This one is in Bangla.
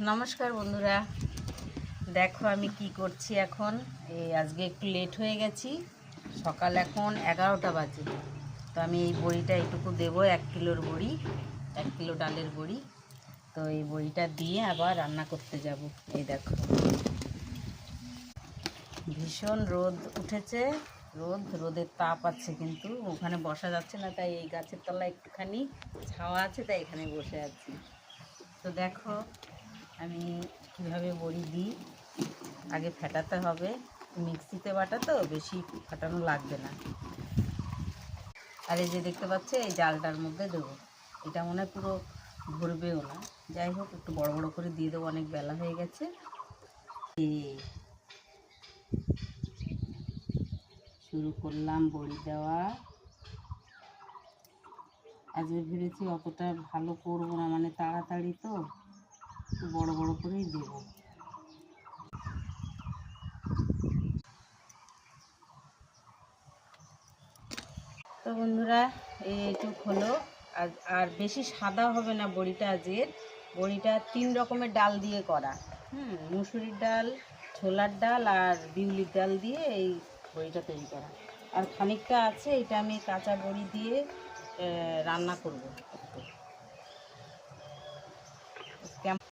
নমস্কার বন্ধুরা, দেখো আমি কি করছি এখন। আজকে একটু লেট হয়ে গেছি, সকাল এখন 11টা বাজে। তো আমি এই বড়িটা এইটুকু দেবো, 1 কিলোর বড়ি, 1 কিলো ডালের বড়ি। তো এই বড়িটা দিয়ে আবার রান্না করতে যাব। এই দেখো ভীষণ রোদ উঠেছে, রোদের তাপ আছে, কিন্তু ওখানে বসা যাচ্ছে না, তাই এই গাছের তলায় একটুখানি ছাওয়া আছে, তাই এখানে বসে আছি। তো দেখো আমি কিভাবে বড়ি দিই। আগে ফেটাতে হবে, মিক্সিতে বাটা তো বেশি ফাটানো লাগবে না। আর এই যে দেখতে পাচ্ছে, এই জালটার মধ্যে দেবো। এটা মনে হয় পুরো ভরবেও না, যাই হোক একটু বড় বড় করে দিয়ে দেবো, অনেক বেলা হয়ে গেছে। শুরু করলাম বড়ি দেওয়া। আজকে ভেবেছি অতটা ভালো করবো না, মানে তাড়াতাড়ি তো, একটু বড় বড় করেই দেবো। তো বন্ধুরা, এইটুক হলো। আর বেশি সাদা হবে না বড়িটা। আজকের বড়িটা 3 রকমের ডাল দিয়ে করা। মুসুরির ডাল, ছোলার ডাল আর বিউলির ডাল দিয়ে এই বড়িটা তৈরি করা। আর খানিকটা আছে, এটা আমি কাঁচা বড়ি দিয়ে রান্না করব।